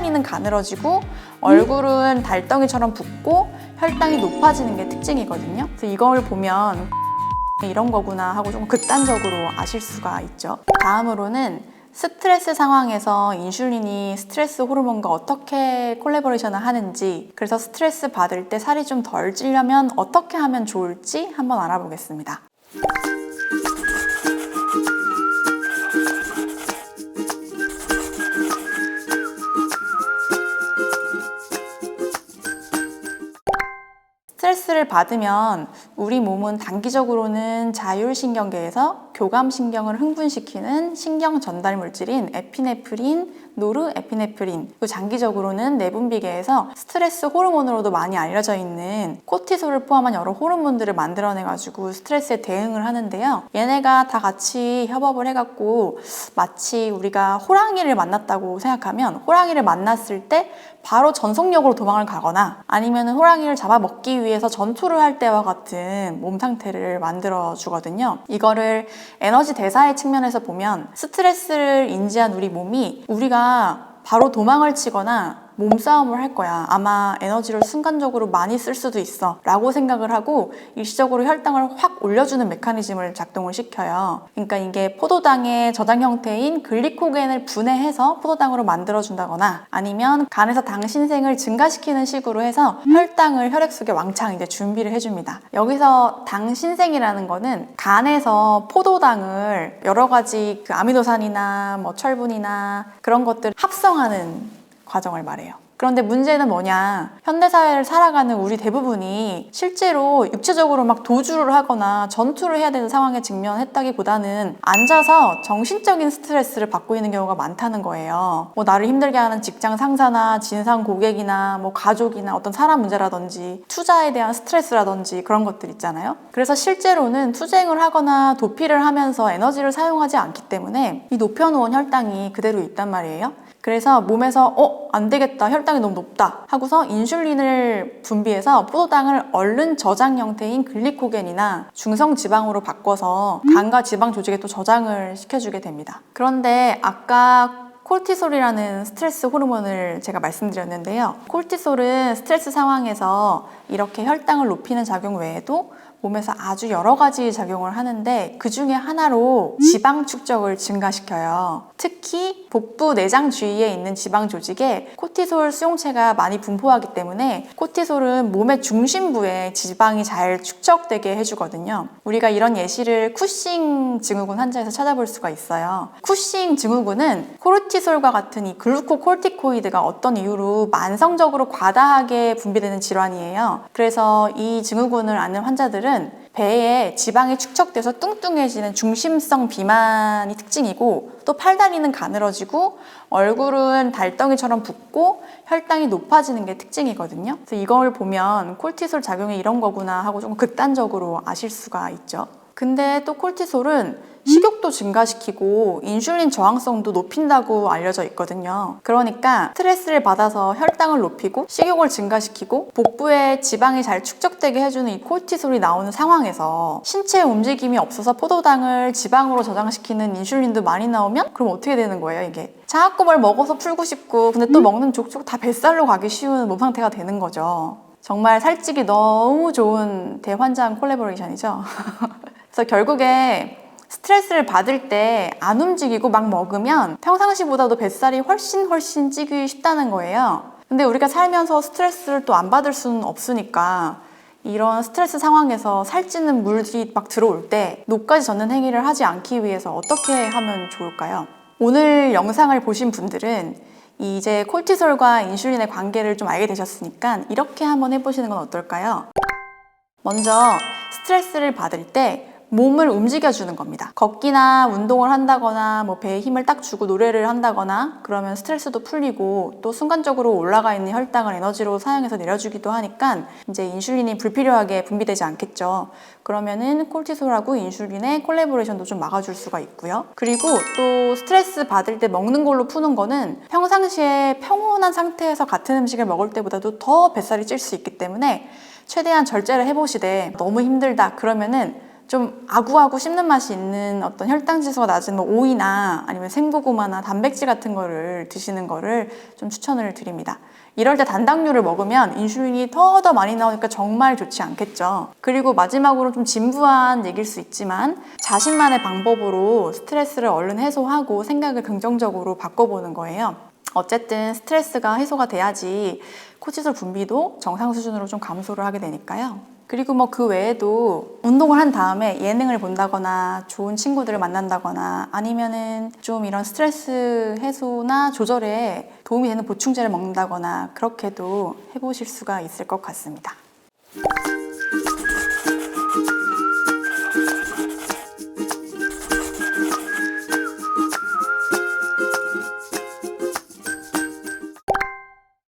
팔다리는 가늘어지고 얼굴은 달덩이처럼 붓고 혈당이 높아지는 게 특징이거든요. 그래서 이걸 보면 이런 거구나 하고 좀 극단적으로 아실 수가 있죠. 다음으로는 스트레스 상황에서 인슐린이 스트레스 호르몬과 어떻게 콜라보레이션을 하는지, 그래서 스트레스 받을 때 살이 좀 덜 찌려면 어떻게 하면 좋을지 한번 알아보겠습니다. 스트레스를 받으면 우리 몸은 단기적으로는 자율신경계에서 교감신경을 흥분시키는 신경 전달 물질인 에피네프린, 노르에피네프린, 그리고 장기적으로는 내분비계에서 스트레스 호르몬으로도 많이 알려져 있는 코티솔을 포함한 여러 호르몬들을 만들어내가지고 스트레스에 대응을 하는데요. 얘네가 다 같이 협업을 해갖고 마치 우리가 호랑이를 만났다고 생각하면 호랑이를 만났을 때 바로 전속력으로 도망을 가거나 아니면 호랑이를 잡아먹기 위해서 전투를 할 때와 같은 몸 상태를 만들어 주거든요. 이거를 에너지 대사의 측면에서 보면 스트레스를 인지한 우리 몸이 우리가 바로 도망을 치거나 몸싸움을 할 거야, 아마 에너지를 순간적으로 많이 쓸 수도 있어 라고 생각을 하고 일시적으로 혈당을 확 올려주는 메커니즘을 작동을 시켜요. 그러니까 이게 포도당의 저장 형태인 글리코겐을 분해해서 포도당으로 만들어준다거나 아니면 간에서 당 신생을 증가시키는 식으로 해서 혈당을 혈액 속에 왕창 이제 준비를 해줍니다. 여기서 당 신생이라는 거는 간에서 포도당을 여러 가지 그 아미노산이나 뭐 철분이나 그런 것들 합성하는 과정을 말해요. 그런데 문제는 뭐냐, 현대사회를 살아가는 우리 대부분이 실제로 육체적으로 막 도주를 하거나 전투를 해야 되는 상황에 직면했다기보다는 앉아서 정신적인 스트레스를 받고 있는 경우가 많다는 거예요. 뭐 나를 힘들게 하는 직장 상사나 진상 고객이나 뭐 가족이나 어떤 사람 문제라든지 투자에 대한 스트레스라든지 그런 것들 있잖아요. 그래서 실제로는 투쟁을 하거나 도피를 하면서 에너지를 사용하지 않기 때문에 이 높여놓은 혈당이 그대로 있단 말이에요. 그래서 몸에서 안 되겠다, 혈당이 너무 높다 하고서 인슐린을 분비해서 포도당을 얼른 저장 형태인 글리코겐이나 중성지방으로 바꿔서 간과 지방 조직에 또 저장을 시켜주게 됩니다. 그런데 아까 콜티솔이라는 스트레스 호르몬을 제가 말씀드렸는데요. 콜티솔은 스트레스 상황에서 이렇게 혈당을 높이는 작용 외에도 몸에서 아주 여러 가지 작용을 하는데 그 중에 하나로 지방 축적을 증가시켜요. 특히 복부 내장 주위에 있는 지방 조직에 코티솔 수용체가 많이 분포하기 때문에 코티솔은 몸의 중심부에 지방이 잘 축적되게 해주거든요. 우리가 이런 예시를 쿠싱 증후군 환자에서 찾아볼 수가 있어요. 쿠싱 증후군은 코르티솔과 같은 이 글루코콜티코이드가 어떤 이유로 만성적으로 과다하게 분비되는 질환이에요. 그래서 이 증후군을 앓는 환자들은 배에 지방이 축적돼서 뚱뚱해지는 중심성 비만이 특징이고, 또 팔다리는 가늘어지고 얼굴은 달덩이처럼 붓고 혈당이 높아지는 게 특징이거든요. 그래서 이걸 보면 콜티솔 작용이 이런 거구나 하고 좀 극단적으로 아실 수가 있죠. 근데 또 콜티솔은 식욕도 증가시키고 인슐린 저항성도 높인다고 알려져 있거든요. 그러니까 스트레스를 받아서 혈당을 높이고 식욕을 증가시키고 복부에 지방이 잘 축적되게 해주는 이 콜티솔이 나오는 상황에서 신체 움직임이 없어서 포도당을 지방으로 저장시키는 인슐린도 많이 나오면 그럼 어떻게 되는 거예요, 이게? 자꾸 뭘 먹어서 풀고 싶고 근데 또 먹는 족족 다 뱃살로 가기 쉬운 몸 상태가 되는 거죠. 정말 살찌기 너무 좋은 대환장 콜라보레이션이죠. 그래서 결국에 스트레스를 받을 때 안 움직이고 막 먹으면 평상시보다도 뱃살이 훨씬 찌기 쉽다는 거예요. 근데 우리가 살면서 스트레스를 또 안 받을 수는 없으니까 이런 스트레스 상황에서 살찌는 물이 막 들어올 때 녹까지 젓는 행위를 하지 않기 위해서 어떻게 하면 좋을까요? 오늘 영상을 보신 분들은 이제 콜티솔과 인슐린의 관계를 좀 알게 되셨으니까 이렇게 한번 해보시는 건 어떨까요? 먼저 스트레스를 받을 때 몸을 움직여주는 겁니다. 걷기나 운동을 한다거나 뭐 배에 힘을 딱 주고 노래를 한다거나 그러면 스트레스도 풀리고 또 순간적으로 올라가 있는 혈당을 에너지로 사용해서 내려주기도 하니까 이제 인슐린이 불필요하게 분비되지 않겠죠. 그러면은 콜티솔하고 인슐린의 콜라보레이션도 좀 막아줄 수가 있고요. 그리고 또 스트레스 받을 때 먹는 걸로 푸는 거는 평상시에 평온한 상태에서 같은 음식을 먹을 때보다도 더 뱃살이 찔 수 있기 때문에 최대한 절제를 해보시되 너무 힘들다 그러면은 좀 아구아구 씹는 맛이 있는 어떤 혈당 지수가 낮은 뭐 오이나 아니면 생고구마나 단백질 같은 거를 드시는 거를 좀 추천을 드립니다. 이럴 때 단당류를 먹으면 인슐린이 더 많이 나오니까 정말 좋지 않겠죠. 그리고 마지막으로 좀 진부한 얘기일 수 있지만 자신만의 방법으로 스트레스를 얼른 해소하고 생각을 긍정적으로 바꿔보는 거예요. 어쨌든 스트레스가 해소가 돼야지 코티솔 분비도 정상 수준으로 좀 감소를 하게 되니까요. 그리고 뭐 그 외에도 운동을 한 다음에 예능을 본다거나 좋은 친구들을 만난다거나 아니면은 좀 이런 스트레스 해소나 조절에 도움이 되는 보충제를 먹는다거나 그렇게도 해보실 수가 있을 것 같습니다.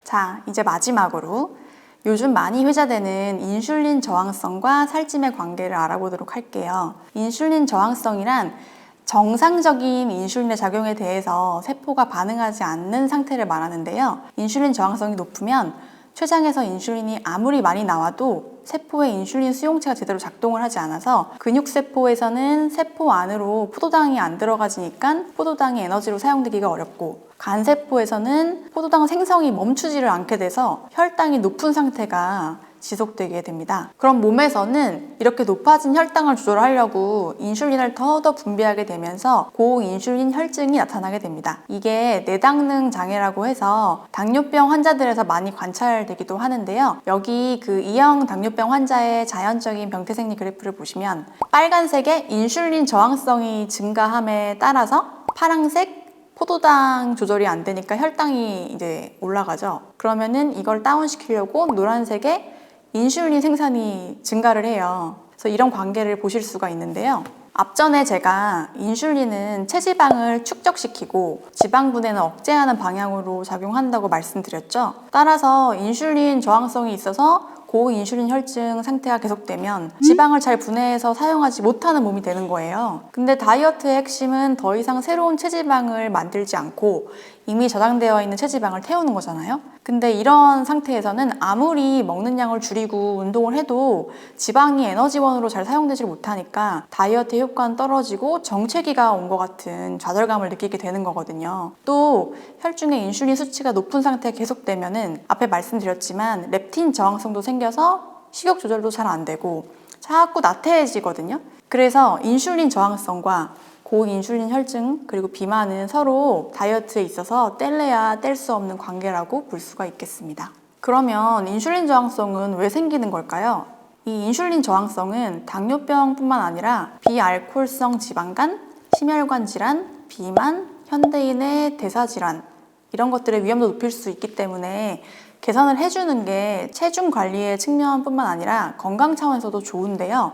자, 이제 마지막으로 요즘 많이 회자되는 인슐린 저항성과 살찜의 관계를 알아보도록 할게요. 인슐린 저항성이란 정상적인 인슐린의 작용에 대해서 세포가 반응하지 않는 상태를 말하는데요. 인슐린 저항성이 높으면 췌장에서 인슐린이 아무리 많이 나와도 세포의 인슐린 수용체가 제대로 작동을 하지 않아서 근육세포에서는 세포 안으로 포도당이 안 들어가지니까 포도당이 에너지로 사용되기가 어렵고 간세포에서는 포도당 생성이 멈추지를 않게 돼서 혈당이 높은 상태가 지속되게 됩니다. 그럼 몸에서는 이렇게 높아진 혈당을 조절하려고 인슐린을 더 분비하게 되면서 고인슐린 혈증이 나타나게 됩니다. 이게 내당능 장애라고 해서 당뇨병 환자들에서 많이 관찰되기도 하는데요. 여기 그 E형 당뇨병 환자의 자연적인 병태 생리 그래프를 보시면 빨간색의 인슐린 저항성이 증가함에 따라서 파란색 포도당 조절이 안 되니까 혈당이 이제 올라가죠. 그러면은 이걸 다운시키려고 노란색의 인슐린 생산이 증가를 해요. 그래서 이런 관계를 보실 수가 있는데요. 앞전에 제가 인슐린은 체지방을 축적시키고 지방분해는 억제하는 방향으로 작용한다고 말씀드렸죠. 따라서 인슐린 저항성이 있어서 고인슐린 혈증 상태가 계속되면 지방을 잘 분해해서 사용하지 못하는 몸이 되는 거예요. 근데 다이어트의 핵심은 더 이상 새로운 체지방을 만들지 않고 이미 저장되어 있는 체지방을 태우는 거잖아요. 근데 이런 상태에서는 아무리 먹는 양을 줄이고 운동을 해도 지방이 에너지원으로 잘 사용되지 못하니까 다이어트의 효과는 떨어지고 정체기가 온 것 같은 좌절감을 느끼게 되는 거거든요. 또 혈중의 인슐린 수치가 높은 상태가 계속되면은 앞에 말씀드렸지만 렙틴 저항성도 생겨서 식욕 조절도 잘 안 되고 자꾸 나태해지거든요. 그래서 인슐린 저항성과 고인슐린 혈증 그리고 비만은 서로 다이어트에 있어서 뗄래야 뗄 수 없는 관계라고 볼 수가 있겠습니다. 그러면 인슐린 저항성은 왜 생기는 걸까요? 이 인슐린 저항성은 당뇨병뿐만 아니라 비알코올성 지방간, 심혈관 질환, 비만, 현대인의 대사질환 이런 것들의 위험도 높일 수 있기 때문에 개선을 해주는 게 체중 관리의 측면뿐만 아니라 건강 차원에서도 좋은데요.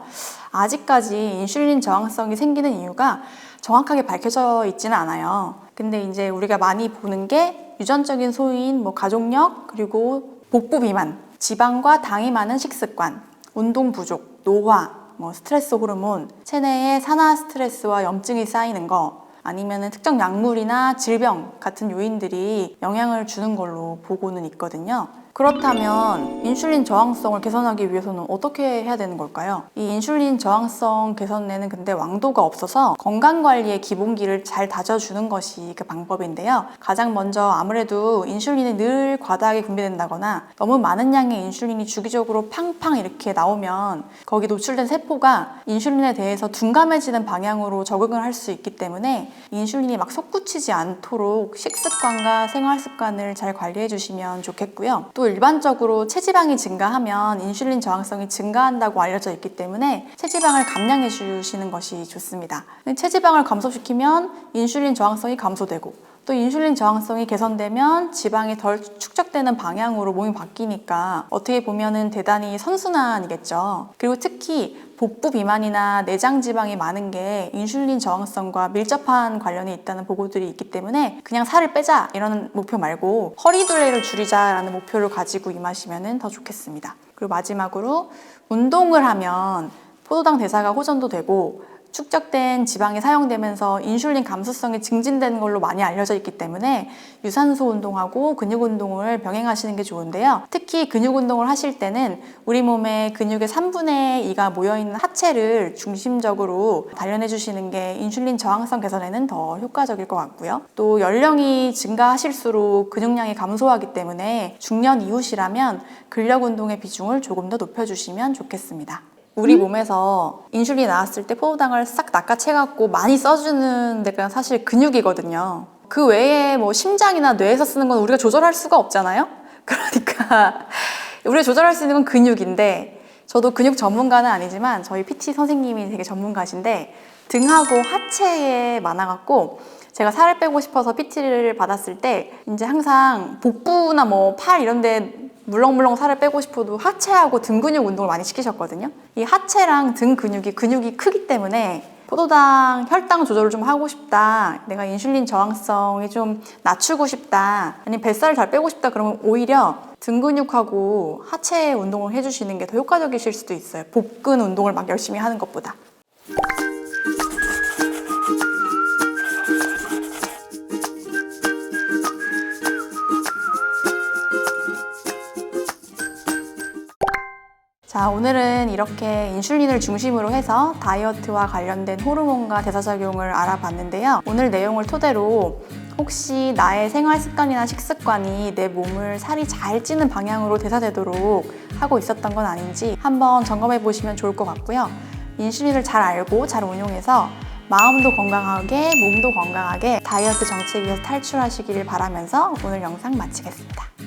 아직까지 인슐린 저항성이 생기는 이유가 정확하게 밝혀져 있지는 않아요. 근데 이제 우리가 많이 보는 게 유전적인 소인, 가족력, 그리고 복부 비만, 지방과 당이 많은 식습관, 운동 부족, 노화, 스트레스 호르몬, 체내에 산화 스트레스와 염증이 쌓이는 거, 아니면 특정 약물이나 질병 같은 요인들이 영향을 주는 걸로 보고는 있거든요. 그렇다면 인슐린 저항성을 개선하기 위해서는 어떻게 해야 되는 걸까요? 이 인슐린 저항성 개선에는 근데 왕도가 없어서 건강관리의 기본기를 잘 다져주는 것이 그 방법인데요. 가장 먼저 아무래도 인슐린이 늘 과다하게 분비된다거나 너무 많은 양의 인슐린이 주기적으로 팡팡 이렇게 나오면 거기 노출된 세포가 인슐린에 대해서 둔감해지는 방향으로 적응을 할 수 있기 때문에 인슐린이 막 솟구치지 않도록 식습관과 생활습관을 잘 관리해 주시면 좋겠고요. 또 일반적으로 체지방이 증가하면 인슐린 저항성이 증가한다고 알려져 있기 때문에 체지방을 감량해 주시는 것이 좋습니다. 체지방을 감소시키면 인슐린 저항성이 감소되고 또 인슐린 저항성이 개선되면 지방이 덜 축적되는 방향으로 몸이 바뀌니까 어떻게 보면은 대단히 선순환이겠죠. 그리고 특히 복부 비만이나 내장 지방이 많은 게 인슐린 저항성과 밀접한 관련이 있다는 보고들이 있기 때문에 그냥 살을 빼자 이런 목표 말고 허리둘레를 줄이자라는 목표를 가지고 임하시면 더 좋겠습니다. 그리고 마지막으로 운동을 하면 포도당 대사가 호전도 되고 축적된 지방이 사용되면서 인슐린 감수성이 증진되는 걸로 많이 알려져 있기 때문에 유산소 운동하고 근육 운동을 병행하시는 게 좋은데요. 특히 근육 운동을 하실 때는 우리 몸의 근육의 3분의 2가 모여있는 하체를 중심적으로 단련해 주시는 게 인슐린 저항성 개선에는 더 효과적일 것 같고요. 또 연령이 증가하실수록 근육량이 감소하기 때문에 중년 이후시라면 근력 운동의 비중을 조금 더 높여주시면 좋겠습니다. 우리 몸에서 인슐린이 나왔을 때 포도당을 싹 낚아채갖고 많이 써주는 데가 사실 근육이거든요. 그 외에 뭐 심장이나 뇌에서 쓰는 건 우리가 조절할 수가 없잖아요. 그러니까 우리가 조절할 수 있는 건 근육인데, 저도 근육 전문가는 아니지만 저희 PT 선생님이 되게 전문가신데 등하고 하체에 많아갖고 제가 살을 빼고 싶어서 PT를 받았을 때 이제 항상 복부나 뭐 팔 이런 데 물렁물렁 살을 빼고 싶어도 하체하고 등 근육 운동을 많이 시키셨거든요. 이 하체랑 등 근육이 크기 때문에 포도당 혈당 조절을 좀 하고 싶다, 내가 인슐린 저항성이 좀 낮추고 싶다, 아니면 뱃살을 잘 빼고 싶다, 그러면 오히려 등 근육하고 하체 운동을 해주시는 게 더 효과적이실 수도 있어요. 복근 운동을 막 열심히 하는 것보다. 자, 오늘은 이렇게 인슐린을 중심으로 해서 다이어트와 관련된 호르몬과 대사작용을 알아봤는데요. 오늘 내용을 토대로 혹시 나의 생활 습관이나 식습관이 내 몸을 살이 잘 찌는 방향으로 대사되도록 하고 있었던 건 아닌지 한번 점검해 보시면 좋을 것 같고요. 인슐린을 잘 알고 잘 운용해서 마음도 건강하게, 몸도 건강하게 다이어트 정체기에서 탈출하시길 바라면서 오늘 영상 마치겠습니다.